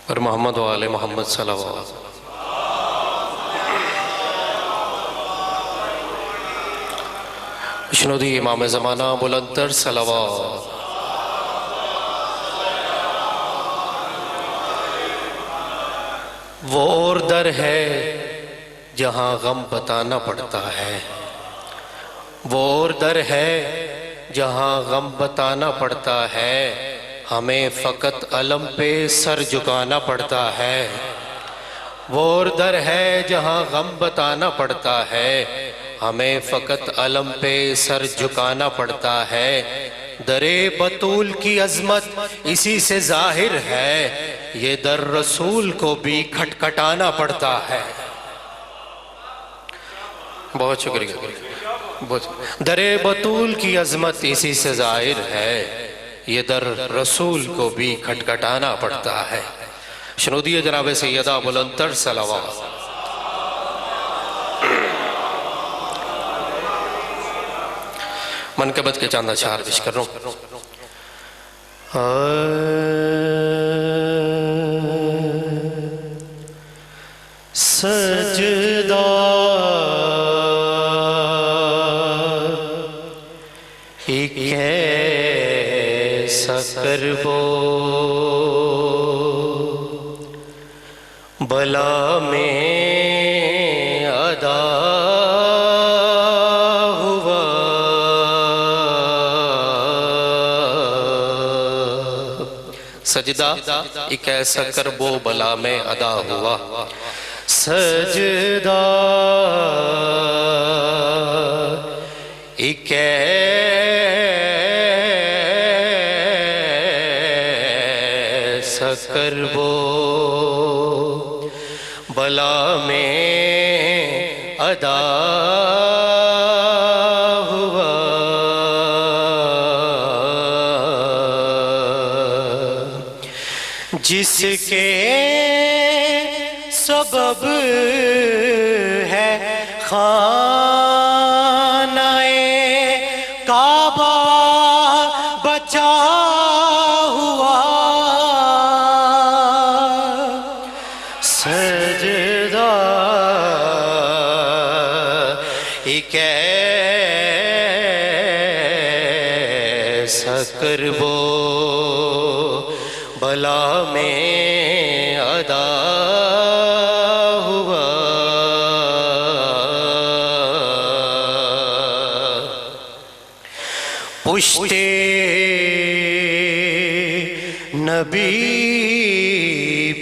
اور محمد و آل محمد صلی اللہ علیہ وسلم۔ اشنودی امام زمانہ بلندر صلوات۔ وہ اور در ہے جہاں غم بتانا پڑتا ہے، وہ اور در ہے جہاں غم بتانا پڑتا ہے، ہمیں فقط علم پہ سر جھکانا پڑتا ہے۔ وہ اور در ہے جہاں غم بتانا پڑتا ہے، ہمیں فقط علم پہ سر جھکانا پڑتا ہے۔ در بطول کی عظمت اسی سے ظاہر ہے، یہ در رسول کو بھی کھٹکھٹانا پڑتا ہے۔ بہت شکریہ۔ در بطول کی عظمت اسی سے ظاہر ہے، یہ در رسول کو بھی کھٹکھٹانا پڑتا ہے۔ شنودی جناب سیدہ بلندر صلوات۔ منقبت کے چاندہ شہر پیش کر رہا ہوں۔ سجدہ ایک ایسا کربو بلا میں ادا ہوا، سجدہ ایک ایسا کربو بلا میں ادا ہوا، سجدہ ایک ایسا کربو بلا میں ادا ہوا، جس کے سبب ہے خانہ کعبہ بچا ہوا، سجدہ ایک ایسا کربو بلا میں ادا ہوا، پشت نبی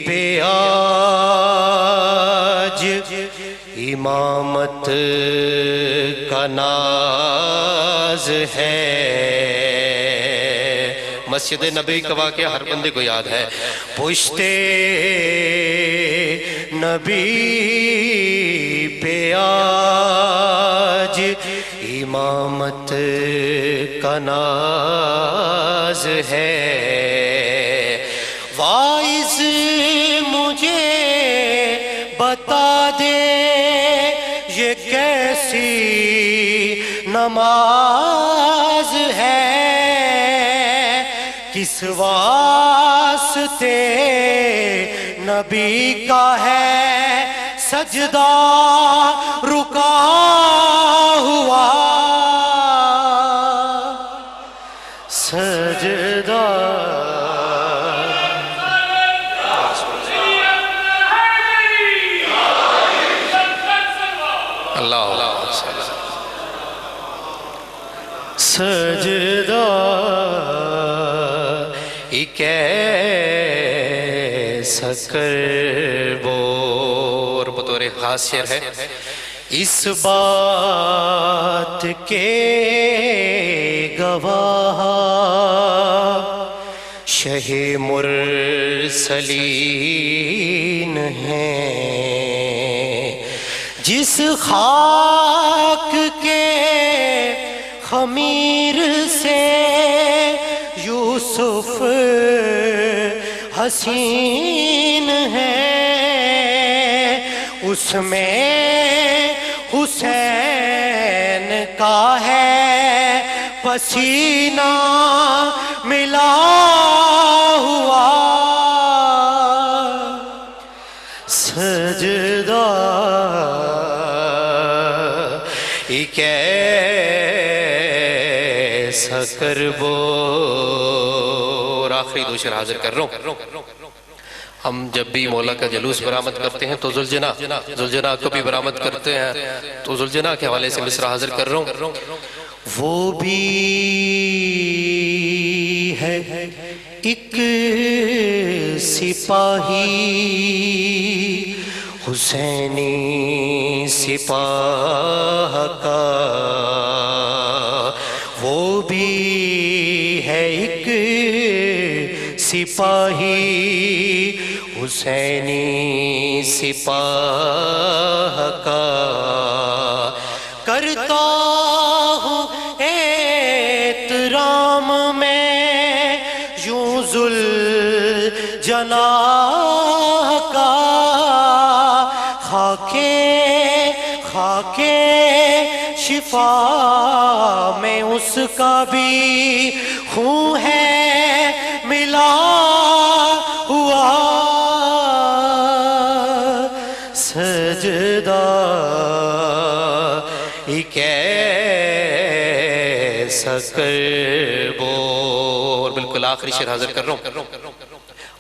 پہ آج امامت کا ناز ہے۔ مسجد نبی کا واقعہ ہر بندے کو یاد ہے۔ پشت نبی پہ آج امامت کا ناز ہے، واعظ مجھے بتا دے یہ کیسی نماز ہے، کس واسطے نبی کا ہے سجدہ رکا ہوا، سجدہ سجدہ ایک ایسا کربو، اور بطور خاص شعر ہے، اس بات کے گواہ شہ مرسلین ہیں، جس خاک کے خمیر سے یوسف حسین ہے، اس میں حسین کا ہے پسینہ ملا ہوا، سکر بور. آخری دو شعر حاضر کر رہا ہوں. ہم جب بھی مولا کا جلوس برآمد کرتے ہیں تو زلجنا کو بھی برآمد کرتے ہیں، تو زلجنا کے حوالے سے مصرع حاضر کر رہا ہوں. وہ بھی ہے ایک سپاہی حسینی سپاہ کا، وہ بھی ہے ایک سپاہی حسینی سپاہ کا. کرتا ہوں احترام میں یوں ذوالجناح کا، خاکے شفا میں اس کا بھی خون ہے ملا ہوا. سجدہ ایک ایسا کربور. بالکل آخری شعر حاضر کر رہا ہوں.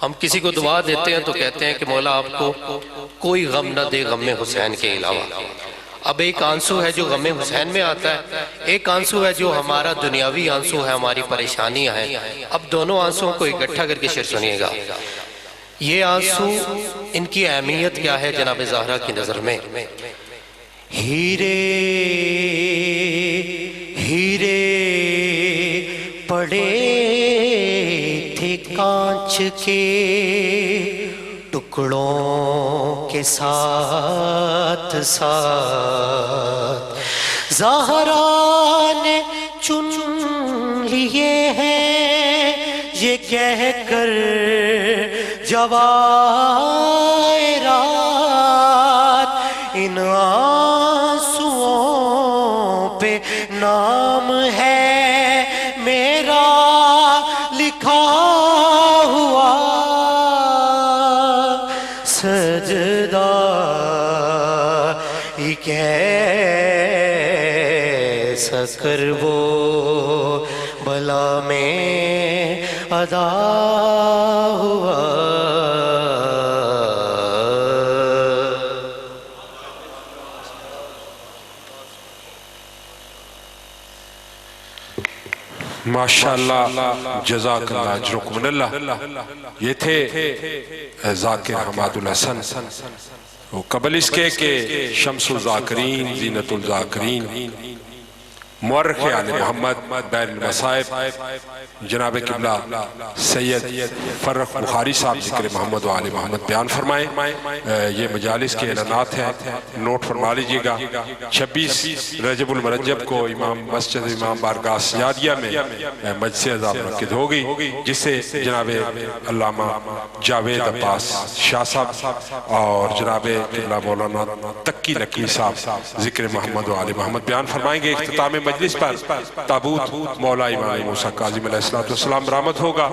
ہم کسی کو دعا دیتے ہیں تو کہتے ہیں کہ مولا آپ کو کوئی غم نہ دے غم حسین کے علاوہ. اب ایک آنسو ہے جو غم حسین میں آتا ہے، ایک آنسو ہے جو ہمارا دنیاوی آنسو ہے، ہماری پریشانیاں ہیں. اب دونوں آنسوؤں کو اکٹھا کر کے شعر سنیے گا. یہ آنسو ان کی اہمیت کیا ہے جناب زہرا کی نظر میں؟ ہیرے پڑے تھے کانچ کے ٹکڑوں کے ساتھ زہرا نے چن لیے ہیں یہ کہہ کر جواہرات، ان آنسوؤں پہ نام ہے میرا لکھا ہوا. سجدہ ایک ایسا کربو بلا میں ادا ہوا. ماشاءاللہ، جزاک اللہ اجرکم اللہ. یہ تھے ذاکر حماد الحسن، قبل اس کے کہ شمس الذاکرین، زینت الذاکرین، مورخ آل محمد بیر المصائب جناب قبلہ سید فرخ بخاری صاحب ذکر محمد و آل محمد بیان فرمائیں. یہ مجالس کے اعلانات ہیں، نوٹ فرما لیجئے گا. 26 رجب المرجب کو مسجد امام بارگاہ سجادیہ میں مجلس عزا منعقد ہوگی، جس سے جناب علامہ جاوید عباس شاہ صاحب اور جناب قبلہ مولانا تقی نقوی صاحب ذکر محمد و آل محمد بیان فرمائیں گے. اختتام مجلس پر تابوت مولا امام موسیٰ کاظم علیہ السلام برآمد ہوگا.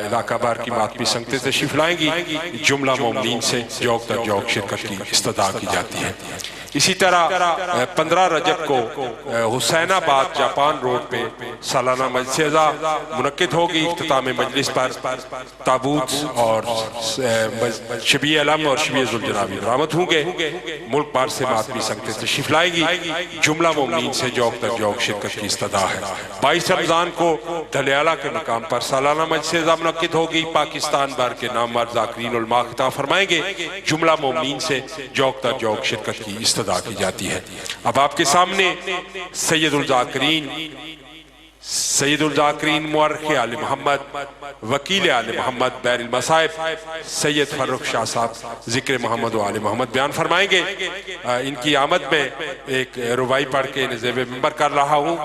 علاقہ بار کی ماتمی سنگتیں تشریف لائیں گی. جملہ مومنین سے جوک در جوک شرکت کی استدعا کی جاتی ہے. اسی طرح 15 رجب کو حسین آباد جاپان روڈ پہ سالانہ مجلس عزا منعقد ہوگی. اختتام مجلس پر تابوت اور شبیہ علم اور شبیہ ذوالجنابی برآمد ہوں گے. ملک بھر سے ماتمی سنگتیں تشریف لائیں گی. جملہ مومنین سے جوک در جوک شرکت کی استدعا ہے. 22 رمضان کو دھلیالہ کے مقام پر سالانہ مجلس عزا منعقد ہوگی. پاکستان بھر کے نامور ذاکرین علماء خطاب فرمائیں گے. جملہ مومنین سے جوک در جوک شرکت کی استدعا کی جاتی ہے. اب آپ کے سامنے سید الذاکرین مورخ آل محمد، وکیل آل محمد بیر المصائب سید فرخ شاہ صاحب ذکر محمد و آل محمد بیان فرمائیں گے. ان کی آمد میں ایک ربائی پڑھ کے نزیب منبر کر رہا ہوں.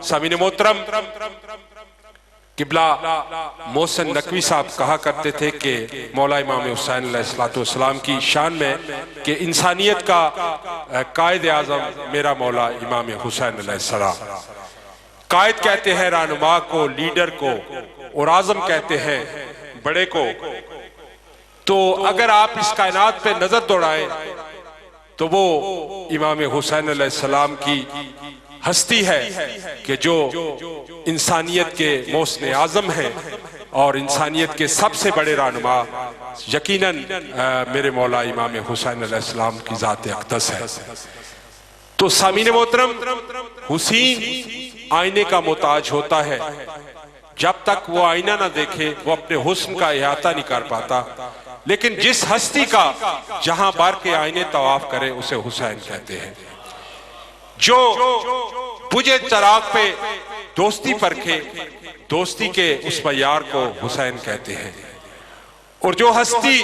سامعین محترم، قبلہ محسن نقوی صاحب کہا کرتے تھے کہ مولا امام حسین علیہ السلام کی شان میں کہ انسانیت کا قائد اعظم میرا مولا امام حسین علیہ السلام. قائد کہتے ہیں رہنما کو، لیڈر کو، اور اعظم کہتے ہیں بڑے کو. تو اگر آپ اس کائنات پہ نظر دوڑائیں تو وہ امام حسین علیہ السلام کی ہستی ہے کہ جو انسانیت کے محسن اعظم ہیں اور انسانیت کے سب سے بڑے رہنما یقیناً میرے مولا امام حسین علیہ السلام کی ذات اقدس ہے۔ تو سامعین محترم، حسین آئینے کا محتاج ہوتا ہے، جب تک وہ آئینہ نہ دیکھے وہ اپنے حسن کا احاطہ نہیں کر پاتا، لیکن جس ہستی کا جہاں بار کے آئینے طواف کرے اسے حسین کہتے ہیں۔ جو بجھے چراغ پہ دوستی پرکھے، دوستی کے اس معیار کو حسین کہتے ہیں۔ اور جو ہستی